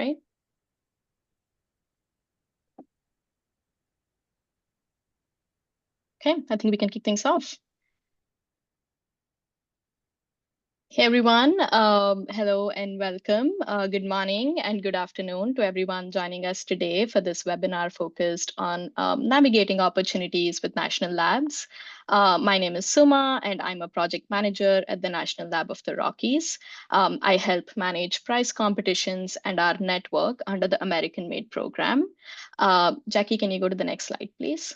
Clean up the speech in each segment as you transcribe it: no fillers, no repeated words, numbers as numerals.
right? Okay, I think we can kick things off. Hey everyone, hello and welcome. Good morning and good afternoon to everyone joining us today for this webinar focused on navigating opportunities with national labs. My name is Suma and I'm a project manager at the National Lab of the Rockies. I help manage prize competitions and our network under the American Made program. Jackie, can you go to the next slide, please?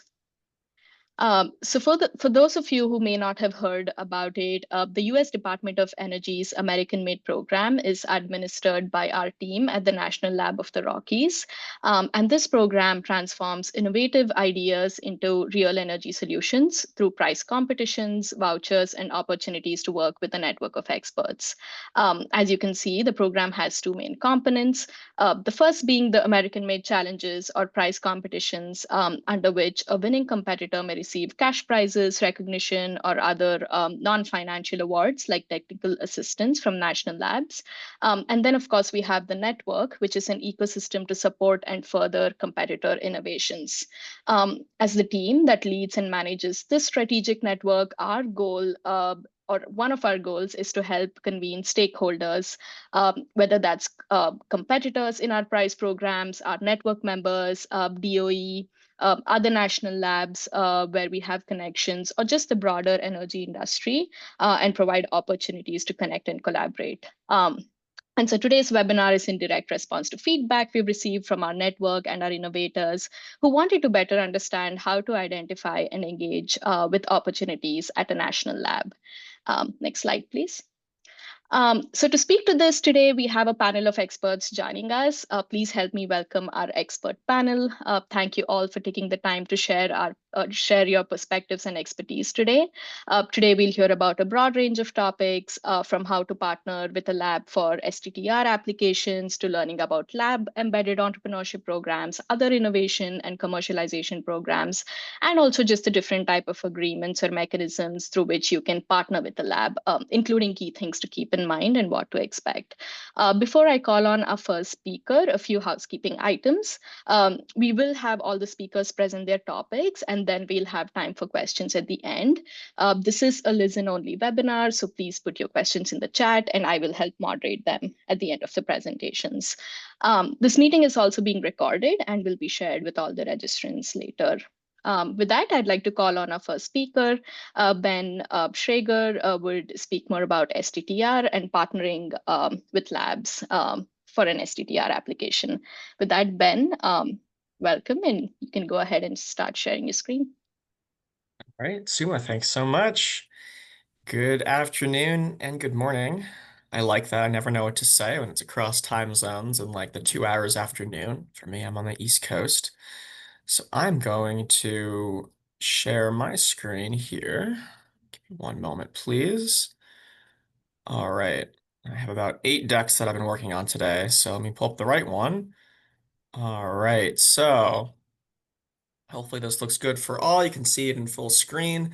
So for those of you who may not have heard about it, the U.S. Department of Energy's American Made program is administered by our team at the National Lab of the Rockies. And this program transforms innovative ideas into real energy solutions through prize competitions, vouchers, and opportunities to work with a network of experts. As you can see, the program has two main components. The first being the American Made challenges or prize competitions, under which a winning competitor may receive cash prizes, recognition, or other non-financial awards like technical assistance from national labs. And then, of course, we have the network, which is an ecosystem to support and further competitor innovations. As the team that leads and manages this strategic network, our goal or one of our goals is to help convene stakeholders, whether that's competitors in our prize programs, our network members, DOE, other national labs where we have connections, or just the broader energy industry, and provide opportunities to connect and collaborate. And so today's webinar is in direct response to feedback we've received from our network and our innovators who wanted to better understand how to identify and engage with opportunities at a national lab. Next slide, please. So to speak to this today, we have a panel of experts joining us. Please help me welcome our expert panel. Thank you all for taking the time to share your perspectives and expertise today. Today, we'll hear about a broad range of topics, from how to partner with a lab for STTR applications to learning about lab-embedded entrepreneurship programs, other innovation and commercialization programs, and also just the different type of agreements or mechanisms through which you can partner with the lab, including key things to keep in mind and what to expect. Before I call on our first speaker, a few housekeeping items. We will have all the speakers present their topics, and then we'll have time for questions at the end. This is a listen-only webinar, so please put your questions in the chat, and I will help moderate them at the end of the presentations. This meeting is also being recorded and will be shared with all the registrants later. With that, I'd like to call on our first speaker. Ben Schrager would speak more about STTR and partnering with labs for an STTR application. With that, Ben, welcome, and you can go ahead and start sharing your screen. All right, Suma, thanks so much. Good afternoon and good morning. I like that. I never know what to say when it's across time zones and like the 2 hours afternoon. For me, I'm on the East Coast. So I'm going to share my screen here. Give me one moment, please. All right. I have about 8 decks that I've been working on today, so let me pull up the right one. All right, so hopefully this looks good for all. You can see it in full screen.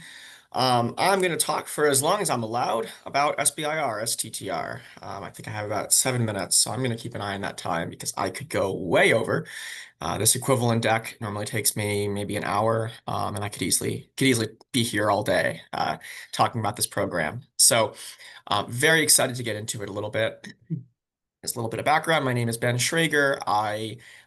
I'm going to talk for as long as I'm allowed about SBIR, STTR. I think I have about 7 minutes, so I'm going to keep an eye on that time because I could go way over. This equivalent deck normally takes me maybe an hour, and I could easily be here all day talking about this program. So very excited to get into it a little bit. As a little bit of background, my name is Ben Schrager.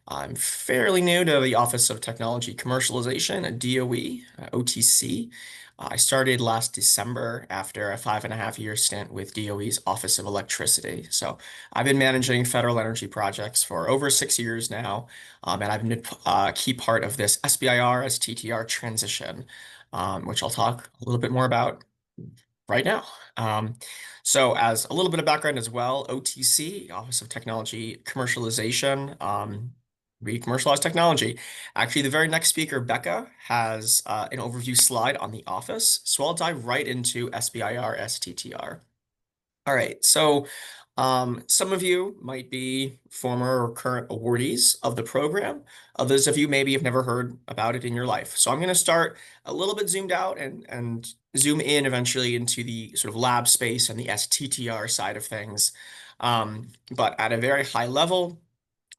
I'm fairly new to the Office of Technology Commercialization at DOE, OTC. I started last December after a 5.5-year stint with DOE's Office of Electricity. So I've been managing federal energy projects for over 6 years now, and I've been a key part of this SBIR STTR transition, which I'll talk a little bit more about right now. So as a little bit of background as well, OTC, Office of Technology Commercialization, we commercialize technology. Actually, the very next speaker, Becca, has an overview slide on the office. So I'll dive right into SBIR, STTR. All right, so some of you might be former or current awardees of the program. Others of you maybe have never heard about it in your life. So I'm going to start a little bit zoomed out and zoom in eventually into the sort of lab space and the STTR side of things. But at a very high level,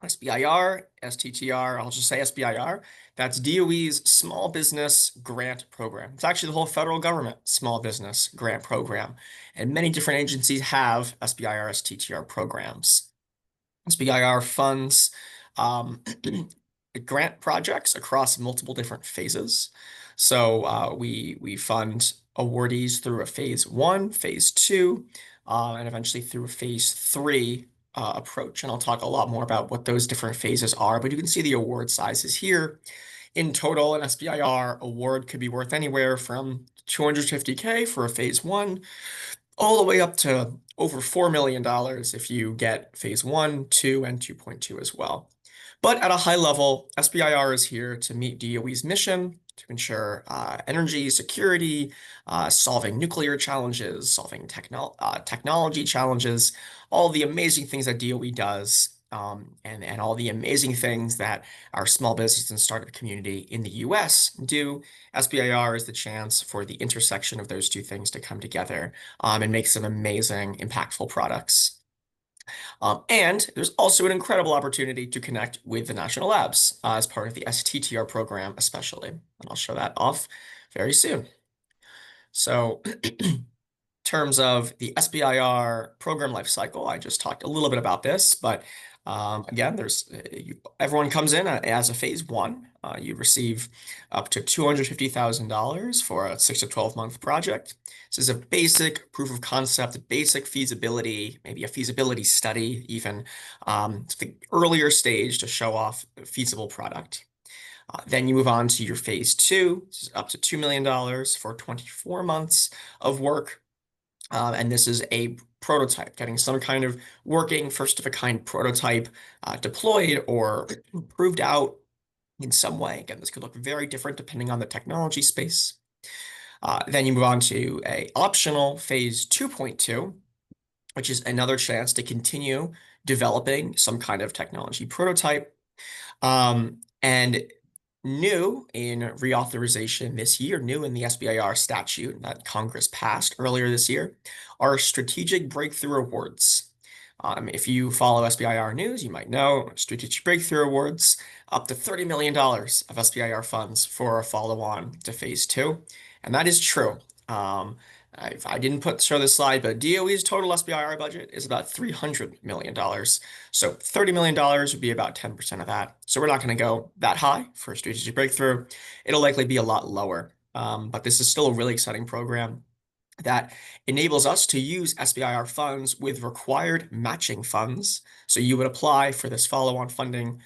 SBIR, STTR, I'll just say SBIR. That's DOE's Small Business Grant Program. It's actually the whole federal government small business grant program. And many different agencies have SBIR, STTR programs. SBIR funds um, grant projects across multiple different phases. So we fund awardees through a phase one, phase two, and eventually through a phase three approach. And I'll talk a lot more about what those different phases are, but you can see the award sizes here. In total, an SBIR award could be worth anywhere from 250K for a phase one all the way up to over $4 million if you get phase one, two, and 2.2 as well. But at a high level, SBIR is here to meet DOE's mission to ensure energy security, solving nuclear challenges, solving technology challenges, all the amazing things that DOE does, and all the amazing things that our small business and startup community in the US do. SBIR is the chance for the intersection of those two things to come together and make some amazing, impactful products. And there's also an incredible opportunity to connect with the national labs as part of the STTR program, especially. And I'll show that off very soon. So terms of the SBIR program lifecycle, I just talked a little bit about this, but again, everyone comes in as a phase one. You receive up to $250,000 for a 6 to 12 month project. This is a basic proof of concept, a basic feasibility, maybe a feasibility study even. It's the earlier stage to show off a feasible product. Then you move on to your phase two, this is up to $2 million for 24 months of work. And this is a prototype, getting some kind of working first of a kind prototype deployed or proved out in some way. Again, this could look very different depending on the technology space. Then you move on to a optional phase 2.2, which is another chance to continue developing some kind of technology prototype. And new in reauthorization this year, new in the SBIR statute that Congress passed earlier this year, are strategic breakthrough awards. If you follow SBIR news, you might know strategic breakthrough awards, up to $30 million of SBIR funds for a follow-on to phase two. And that is true. I didn't show this slide, but DOE's total SBIR budget is about $300 million. So $30 million would be about 10% of that. So we're not going to go that high for a strategic breakthrough. It'll likely be a lot lower. But this is still a really exciting program that enables us to use SBIR funds with required matching funds. So you would apply for this follow-on funding,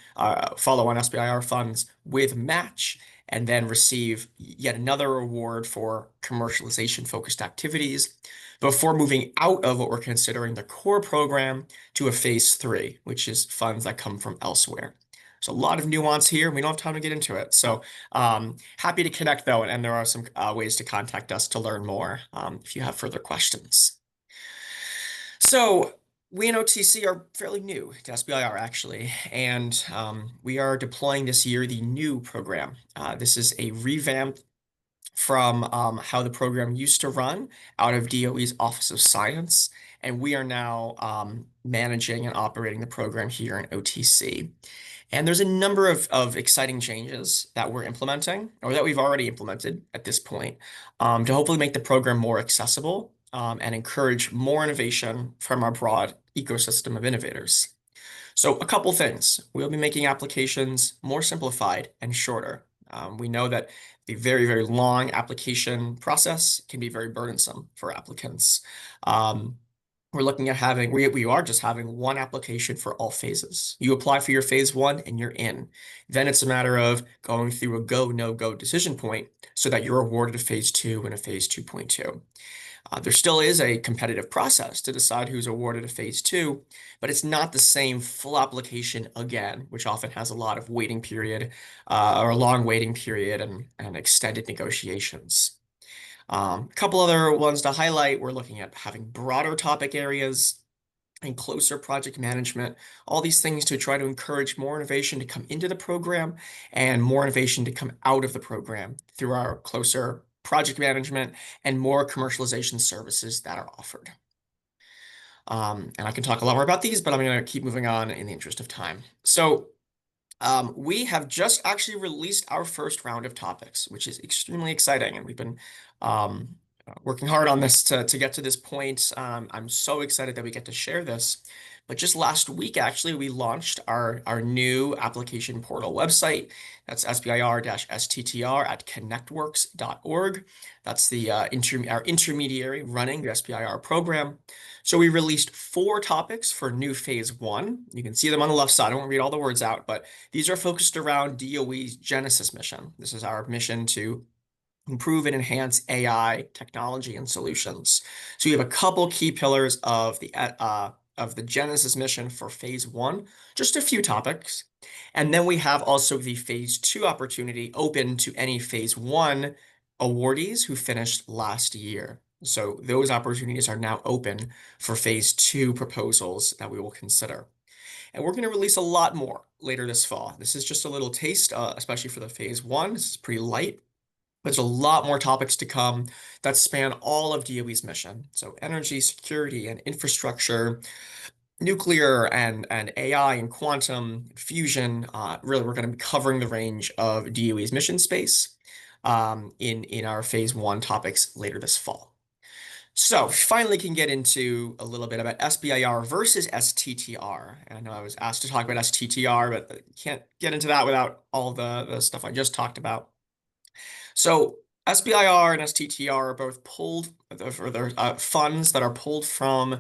follow-on SBIR funds with match, and then receive yet another award for commercialization-focused activities before moving out of what we're considering the core program to a phase three, which is funds that come from elsewhere. So a lot of nuance here. We don't have time to get into it. So happy to connect though, and there are some ways to contact us to learn more if you have further questions. So we in OTC are fairly new to SBIR actually, and we are deploying this year the new program. This is a revamp from how the program used to run out of DOE's Office of Science, and we are now managing and operating the program here in OTC. And there's a number of exciting changes that we're implementing, or that we've already implemented at this point, to hopefully make the program more accessible and encourage more innovation from our broad ecosystem of innovators. So a couple things. We'll be making applications more simplified and shorter. We know that the very, very long application process can be very burdensome for applicants. We're looking at we are just having one application for all phases. You apply for your phase one and you're in. Then it's a matter of going through a go, no go decision point so that you're awarded a phase two and a phase 2.2. There still is a competitive process to decide who's awarded a phase two, but it's not the same full application again, which often has a lot of waiting period or a long waiting period and extended negotiations. A couple other ones to highlight, we're looking at having broader topic areas and closer project management, all these things to try to encourage more innovation to come into the program and more innovation to come out of the program through our closer project management and more commercialization services that are offered. And I can talk a lot more about these, but I'm going to keep moving on in the interest of time. So we have just actually released our first round of topics, which is extremely exciting. And we've been um, working hard on this to get to this point. I'm so excited that we get to share this. But just last week, actually, we launched our new application portal website. That's SBIR-STTR at connectworks.org. That's the our intermediary running the SBIR program. So we released 4 topics for new phase 1. You can see them on the left side. I won't read all the words out, but these are focused around DOE's Genesis mission. This is our mission to improve and enhance AI technology and solutions. So we have a couple key pillars of the Genesis mission for phase 1, just a few topics. And then we have also the phase 2 opportunity open to any phase 1 awardees who finished last year. So those opportunities are now open for phase 2 proposals that we will consider. And we're going to release a lot more later this fall. This is just a little taste, especially for the phase 1. This is pretty light. There's a lot more topics to come that span all of DOE's mission. So energy security and infrastructure, nuclear and AI and quantum fusion. Really, we're going to be covering the range of DOE's mission space in our phase 1 topics later this fall. So finally can get into a little bit about SBIR versus STTR. And I know I was asked to talk about STTR, but I can't get into that without all the stuff I just talked about. So SBIR and STTR are both pulled, or they're funds that are pulled from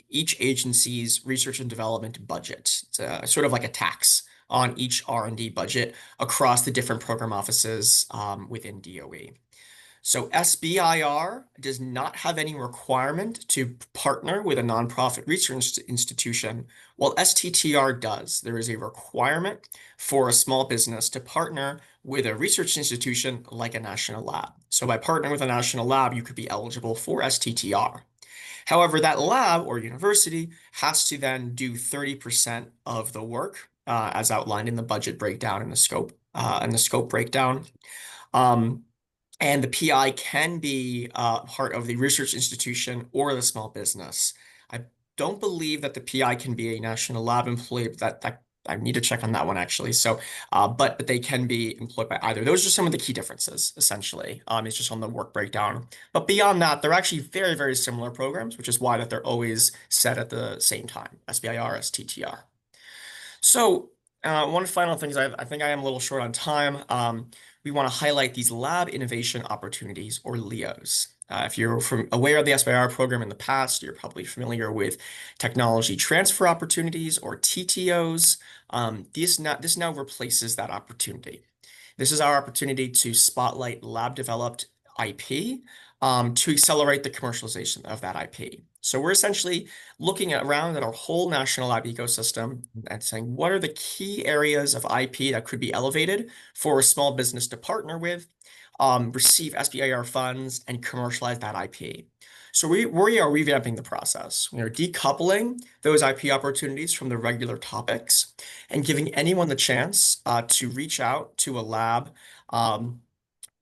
each agency's research and development budget. It's sort of like a tax on each R&D budget across the different program offices within DOE. So SBIR does not have any requirement to partner with a nonprofit research institution, while STTR does. There is a requirement for a small business to partner with a research institution like a national lab. So by partnering with a national lab, you could be eligible for STTR. However, that lab or university has to then do 30% of the work, as outlined in the budget breakdown and the scope breakdown. And the PI can be part of the research institution or the small business. I don't believe that the PI can be a national lab employee. That I need to check on that one actually. So, but they can be employed by either. Those are some of the key differences, essentially. It's just on the work breakdown. But beyond that, they're actually very, very similar programs, which is why that they're always set at the same time, SBIR, STTR. So, one final thing is I think I am a little short on time. We want to highlight these lab innovation opportunities, or LEOs. If you're aware of the SBIR program in the past, you're probably familiar with technology transfer opportunities, or TTOs. This now replaces that opportunity. This is our opportunity to spotlight lab-developed IP to accelerate the commercialization of that IP. So we're essentially looking around at our whole national lab ecosystem and saying, what are the key areas of IP that could be elevated for a small business to partner with, receive SBIR funds, and commercialize that IP? So we are revamping the process. We are decoupling those IP opportunities from the regular topics and giving anyone the chance to reach out to a lab,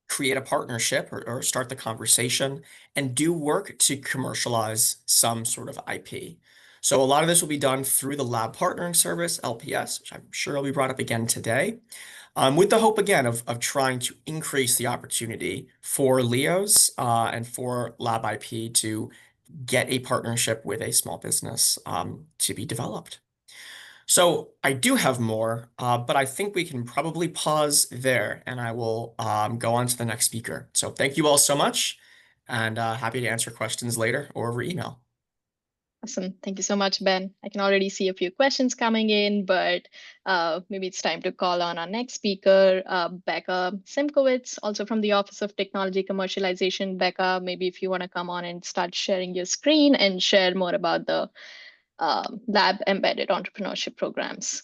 create a partnership or start the conversation and do work to commercialize some sort of IP. So a lot of this will be done through the Lab Partnering Service, LPS, which I'm sure will be brought up again today, with the hope again of trying to increase the opportunity for LEOs and for Lab IP to get a partnership with a small business to be developed. So I do have more, but I think we can probably pause there and I will go on to the next speaker. So thank you all so much and happy to answer questions later or over email. Awesome. Thank you so much, Ben. I can already see a few questions coming in, but maybe it's time to call on our next speaker, Becca Simkowitz, also from the Office of Technology Commercialization. Becca, maybe if you want to come on and start sharing your screen and share more about the lab embedded entrepreneurship programs.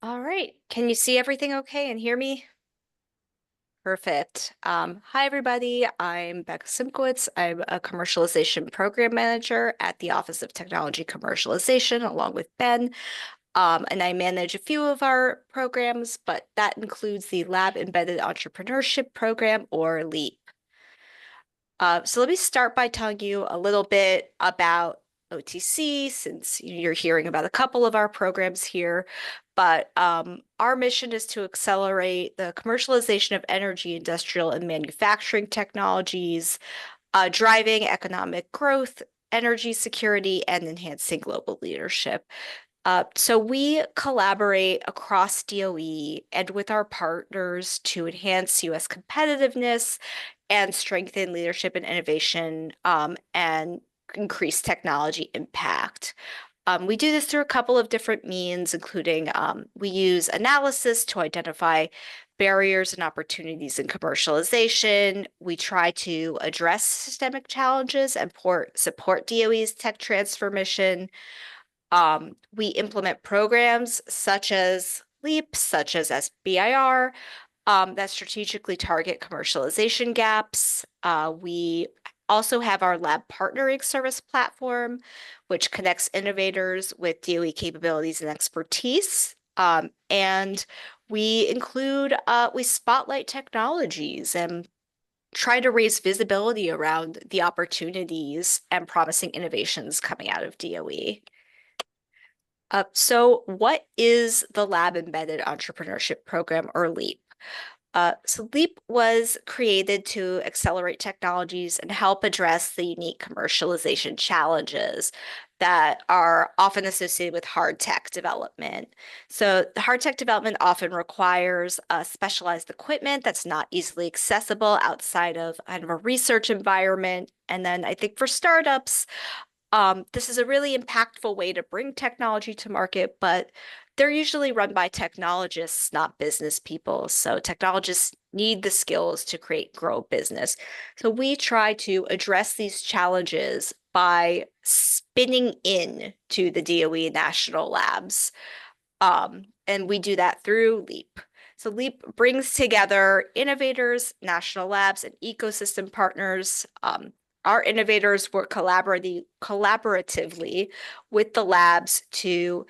All right. Can you see everything okay and hear me? Perfect. Hi, everybody. I'm Becca Simkowitz. I'm a commercialization program manager at the Office of Technology Commercialization, along with Ben. And I manage a few of our programs, but that includes the Lab Embedded Entrepreneurship Program, or LEAP. So let me start by telling you a little bit about OTC, since you're hearing about a couple of our programs here. But our mission is to accelerate the commercialization of energy, industrial, and manufacturing technologies, driving economic growth, energy security, and enhancing global leadership. So we collaborate across DOE and with our partners to enhance U.S. competitiveness and strengthen leadership and innovation, and increase technology impact. We do this through a couple of different means, including we use analysis to identify barriers and opportunities in commercialization. We try to address systemic challenges and support DOE's tech transformation. We implement programs such as LEAP, such as SBIR, that strategically target commercialization gaps. We also have our lab partnering service platform, which connects innovators with DOE capabilities and expertise. And we spotlight technologies and try to raise visibility around the opportunities and promising innovations coming out of DOE. So what is the Lab Embedded Entrepreneurship Program, or LEAP? So LEAP was created to accelerate technologies and help address the unique commercialization challenges that are often associated with hard tech development. So the hard tech development often requires specialized equipment that's not easily accessible outside of kind of a research environment. And then I think for startups, this is a really impactful way to bring technology to market, but they're usually run by technologists, not business people. So technologists need the skills to grow business. So we try to address these challenges by spinning in to the DOE national labs. And we do that through LEAP. So LEAP brings together innovators, national labs, and ecosystem partners. Our innovators work collaboratively with the labs to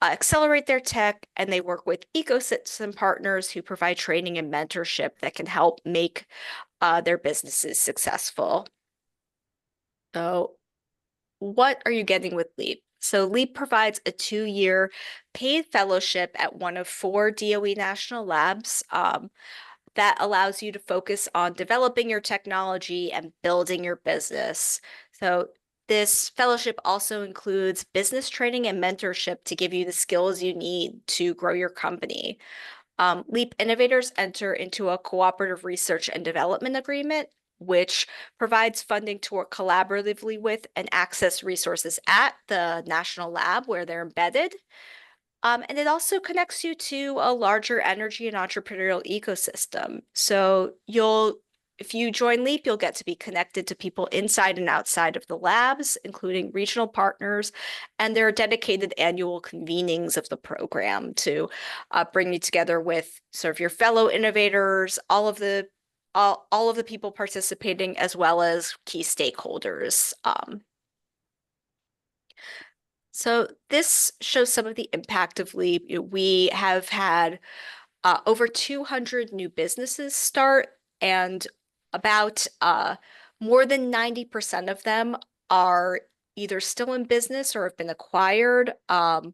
accelerate their tech, and they work with ecosystem partners who provide training and mentorship that can help make their businesses successful. So what are you getting with LEAP? So LEAP provides a 2-year paid fellowship at one of 4 DOE national labs that allows you to focus on developing your technology and building your business. So this fellowship also includes business training and mentorship to give you the skills you need to grow your company. LEAP innovators enter into a cooperative research and development agreement, which provides funding to work collaboratively with and access resources at the national lab where they're embedded. And it also connects you to a larger energy and entrepreneurial ecosystem. So if you join LEAP, you'll get to be connected to people inside and outside of the labs, including regional partners, and there are dedicated annual convenings of the program to bring you together with sort of your fellow innovators, all of the people participating, as well as key stakeholders. So this shows some of the impact of LEAP. We have had over 200 new businesses start, and about more than 90% of them are either still in business or have been acquired, and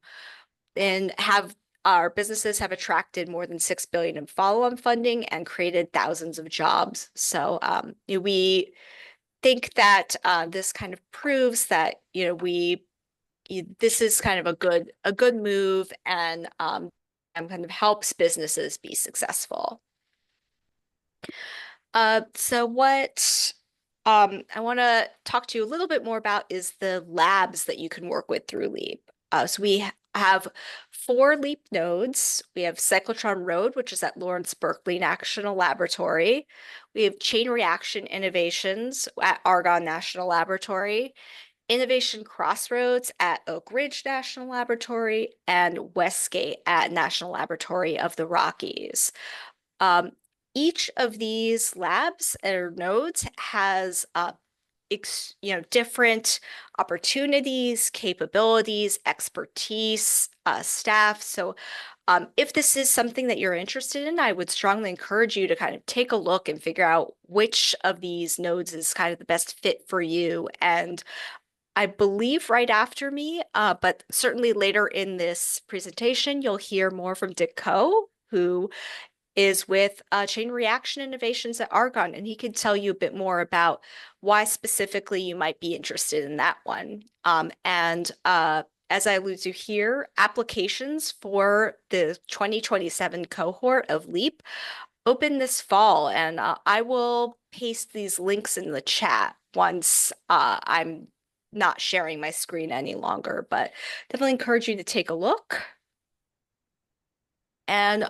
our businesses have attracted more than $6 billion in follow-on funding and created thousands of jobs. So we think that this kind of proves that this is kind of a good move, and kind of helps businesses be successful. So what I want to talk to you a little bit more about is the labs that you can work with through LEAP. So we have 4 LEAP nodes. We have Cyclotron Road, which is at Lawrence Berkeley National Laboratory. We have Chain Reaction Innovations at Argonne National Laboratory, Innovation Crossroads at Oak Ridge National Laboratory, and Westgate at National Laboratory of the Rockies. Each of these labs or nodes has different opportunities, capabilities, expertise, staff. So If this is something that you're interested in, I would strongly encourage you to kind of take a look and figure out which of these nodes is kind of the best fit for you. And I believe right after me, but certainly later in this presentation, you'll hear more from Dick Coe, who is with Chain Reaction Innovations at Argonne, and he can tell you a bit more about why specifically you might be interested in that one. And as I allude to here, applications for the 2027 cohort of LEAP open this fall, and I will paste these links in the chat once I'm not sharing my screen any longer, but definitely encourage you to take a look. And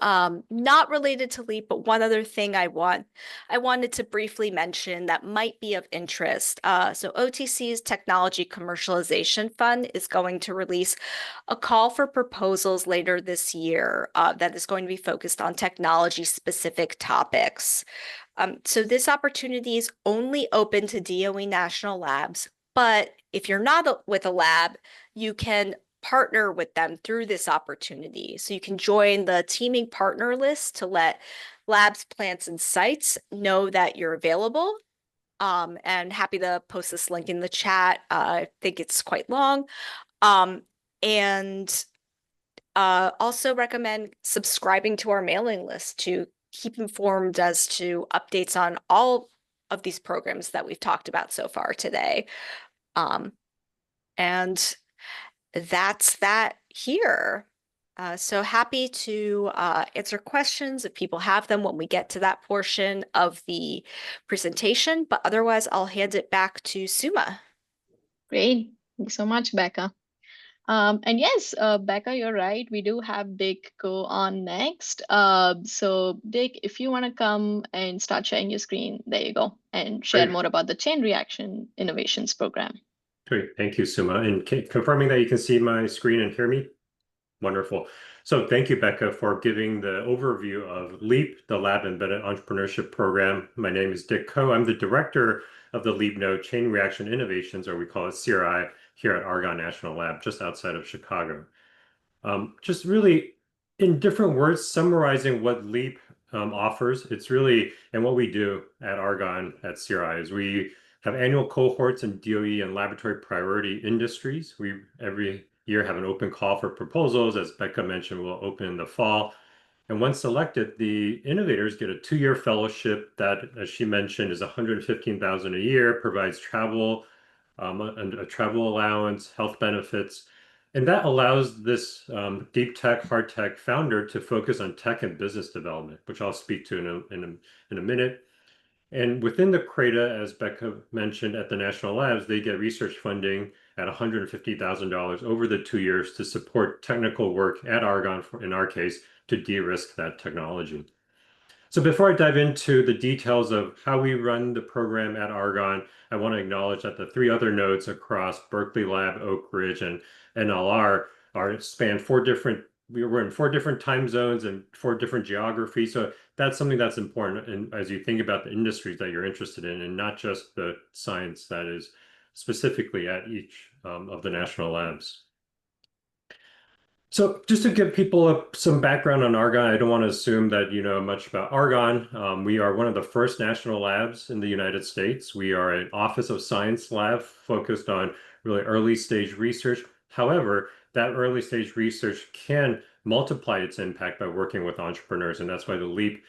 not related to LEAP, but one other thing I wanted to briefly mention that might be of interest. So OTC's Technology Commercialization Fund is going to release a call for proposals later this year that is going to be focused on technology-specific topics. So this opportunity is only open to DOE national labs, but if you're not with a lab, you can partner with them through this opportunity. So you can join the teaming partner list to let labs, plants, and sites know that you're available. And happy to post this link in the chat. I think it's quite long. And also recommend subscribing to our mailing list to keep informed as to updates on all of these programs that we've talked about so far today. And that's that here. So happy to answer questions if people have them when we get to that portion of the presentation, but otherwise I'll hand it back to Suma. Great. Thank you so much, Becca. And yes, Becca, you're right. We do have Dick go on next. So Dick, if you want to come and start sharing your screen, there you go, and share Great. more about the Chain Reaction Innovations Program. Great. Thank you, Suma. And confirming that you can see my screen and hear me? Wonderful. So thank you, Becca, for giving the overview of LEAP, the Lab Embedded Entrepreneurship Program. My name is Dick Coe. I'm the director of the LEAP node Chain Reaction Innovations, or we call it CRI, here at Argonne National Lab, just outside of Chicago. Just really, in different words, summarizing what LEAP offers, it's really, and what we do at Argonne at CRI is we have annual cohorts in DOE and laboratory priority industries. We every year have an open call for proposals. As Becca mentioned, we'll open in the fall. And once selected, the innovators get a 2-year fellowship that, as she mentioned, is $115,000 a year, provides travel, and a travel allowance, health benefits. And that allows this deep tech, hard tech founder to focus on tech and business development, which I'll speak to in a minute. And within the CRADA, as Becca mentioned, at the National Labs, they get research funding at $150,000 over the 2 years to support technical work at Argonne, in our case, to de-risk that technology. So before I dive into the details of how we run the program at Argonne, I want to acknowledge that the 3 other nodes across Berkeley Lab, Oak Ridge, and NLR span 4 different, we're in 4 different time zones and 4 different geographies. So that's something that's important, and as you think about the industries that you're interested in, and not just the science that is specifically at each of the national labs. So just to give people some background on Argonne, I don't want to assume that you know much about Argonne. We are one of the first national labs in the United States. We are an Office of Science lab focused on really early stage research. However, that early stage research can multiply its impact by working with entrepreneurs, and that's why the LEAP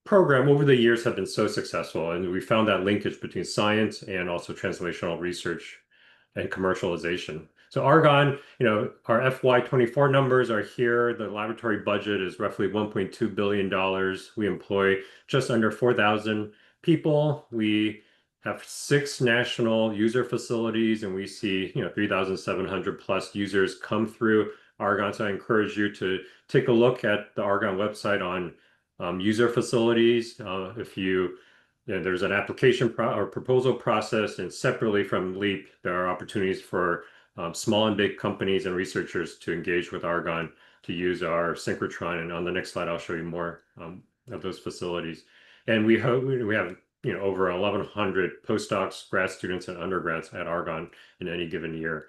program over the years have been so successful. And we found that linkage between science and also translational research and commercialization. So Argonne, you know, our FY24 numbers are here. The laboratory budget is roughly $1.2 billion. We employ just under 4,000 people. We have 6 national user facilities, and we see, you know, 3,700 plus users come through Argonne. So I encourage you to take a look at the Argonne website on user facilities. If you know, there's an application or proposal process, and separately from LEAP, there are opportunities for small and big companies and researchers to engage with Argonne to use our synchrotron. And on the next slide, I'll show you more of those facilities. And we have, you know, over 1,100 postdocs, grad students, and undergrads at Argonne in any given year.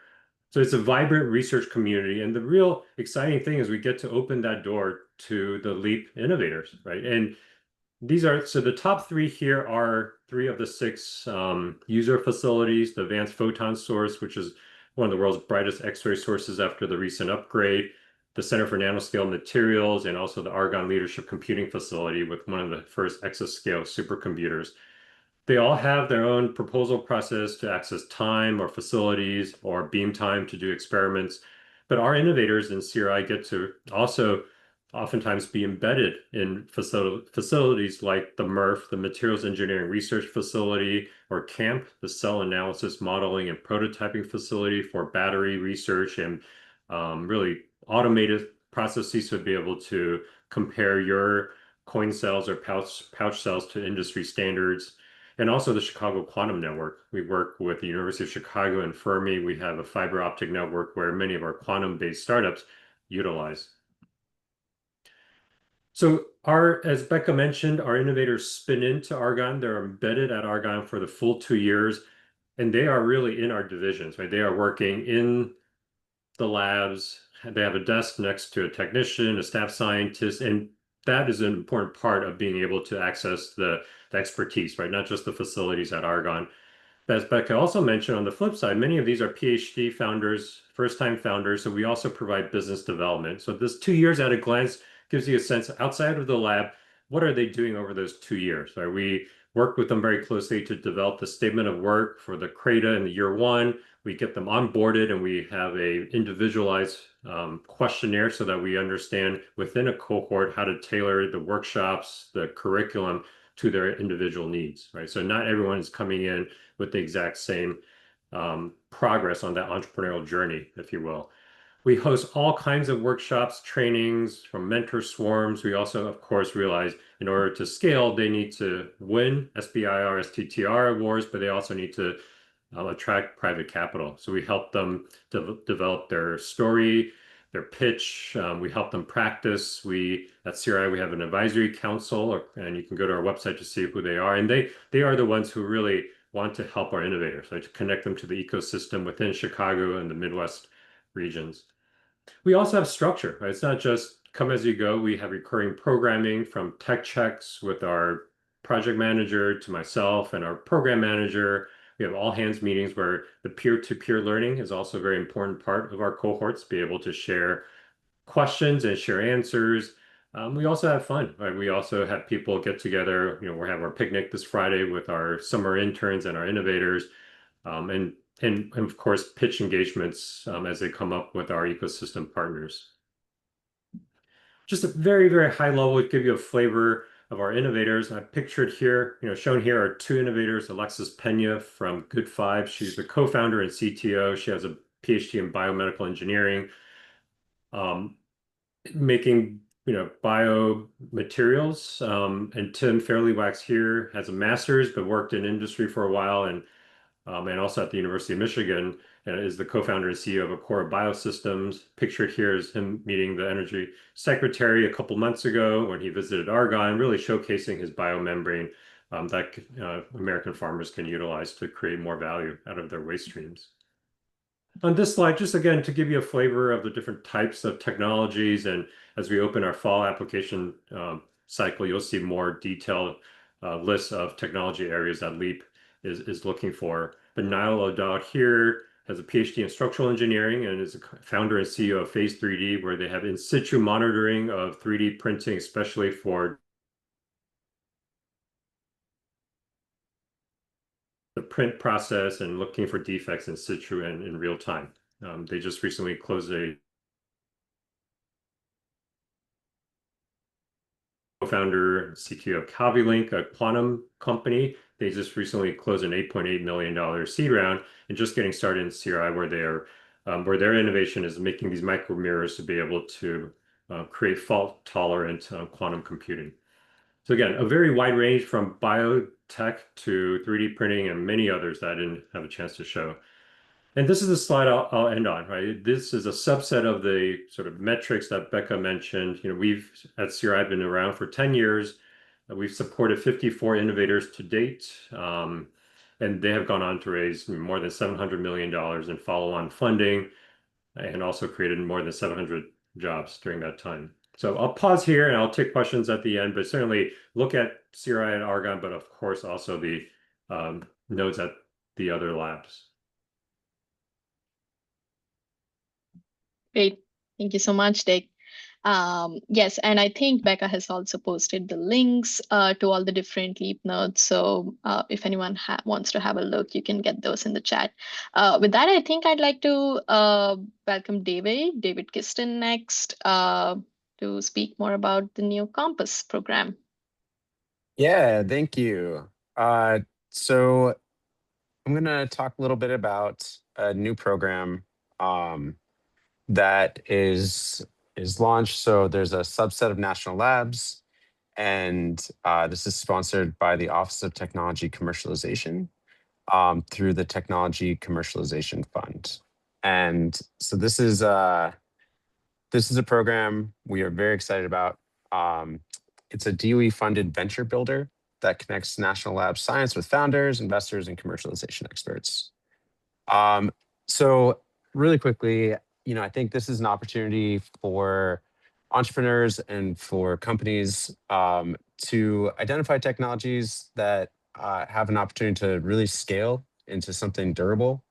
So it's a vibrant research community. And the real exciting thing is we get to open that door to the LEAP innovators, right? And so the top three here are three of the six user facilities, the Advanced Photon Source, which is one of the world's brightest X-ray sources after the recent upgrade, the Center for Nanoscale Materials, and also the Argonne Leadership Computing Facility with one of the first exascale supercomputers. They all have their own proposal process to access time or facilities or beam time to do experiments. But our innovators in CRI get to also oftentimes be embedded in facilities like the MRF, the Materials Engineering Research Facility, or CAMP, the Cell Analysis Modeling and Prototyping Facility for battery research and really automated processes to be able to compare your coin cells or pouch cells to industry standards. And also the Chicago Quantum Network. We work with the University of Chicago and Fermi. We have a fiber optic network where many of our quantum-based startups utilize. So as Becca mentioned, our innovators spin into Argonne. They're embedded at Argonne for the full 2 years, and they are really in our divisions, right? They are working in the labs. They have a desk next to a technician, a staff scientist, and that is an important part of being able to access the expertise, right? Not just the facilities at Argonne. But as Becca also mentioned, on the flip side, many of these are PhD founders, first-time founders, so we also provide business development. So this 2 years at a glance gives you a sense outside of the lab, what are they doing over those 2 years? Right? We work with them very closely to develop the statement of work for the CRADA in the year one. We get them onboarded and we have a individualized questionnaire so that we understand within a cohort how to tailor the workshops, the curriculum to their individual needs, right? So not everyone is coming in with the exact same progress on that entrepreneurial journey, if you will. We host all kinds of workshops, trainings from mentor swarms. We also, of course, realize in order to scale, they need to win SBIR, STTR awards, but they also need to attract private capital. So we help them develop their story, their pitch. We help them practice. At CRI, we have an advisory council, and you can go to our website to see who they are. And they are the ones who really want to help our innovators, right, to connect them to the ecosystem within Chicago and the Midwest regions. We also have structure, right? It's not just come as you go. We have recurring programming from tech checks with our project manager to myself and our program manager. We have all hands meetings where the peer-to-peer learning is also a very important part of our cohorts, be able to share questions and share answers. We also have fun, right? We also have people get together. We'll have our picnic this Friday with our summer interns and our innovators. And of course, pitch engagements as they come up with our ecosystem partners. Just a very, very high level to give you a flavor of our innovators. I pictured here, shown here are two innovators, Alexis Pena from Good5. She's the co-founder and CTO. She has a PhD in biomedical engineering, making biomaterials. And Tim Fairley-Wax here has a master's, but worked in industry for a while and also at the University of Michigan, and is the co-founder and CEO of Acora Biosystems. Pictured here is him meeting the energy secretary a couple months ago when he visited Argonne, really showcasing his biomembrane that American farmers can utilize to create more value out of their waste streams. On this slide, just again, to give you a flavor of the different types of technologies, and as we open our fall application cycle, you'll see more detailed lists of technology areas that LEAP is looking for. But Niall O'Dowd here has a PhD in structural engineering and is a founder and CEO of Phase 3D, where they have in situ monitoring of 3D printing, especially for the print process and looking for defects in situ and in real time. They just recently closed a co-founder, CTO of Cavulink, a quantum company. They just recently closed an $8.8 million seed round and just getting started in CRI, where their innovation is making these micro mirrors to be able to create fault-tolerant quantum computing. So again, a very wide range from biotech to 3D printing and many others that I didn't have a chance to show. And this is the slide I'll end on, right? This is a subset of the sort of metrics that Becca mentioned. We've at CRI been around for 10 years. We've supported 54 innovators to date. and they have gone on to raise more than $700 million in follow-on funding and also created more than 700 jobs during that time. So I'll pause here and I'll take questions at the end, but certainly look at CRI and Argonne, but of course also the nodes at the other labs. Great. Thank you so much, Dick. Yes, and I think Becca has also posted the links to all the different LEAP nodes. So if anyone wants to have a look, you can get those in the chat. With that, I think I'd like to welcome David Kiston next to speak more about the new Compass program. Yeah, thank you. So I'm going to talk a little bit about a new program that is launched. So there's a subset of national labs, and this is sponsored by the Office of Technology Commercialization through the Technology Commercialization Fund. And so this is a program we are very excited about. It's a DOE-funded venture builder that connects national lab science with founders, investors, and commercialization experts. So really quickly, I think this is an opportunity for entrepreneurs and for companies to identify technologies that have an opportunity to really scale into something durable.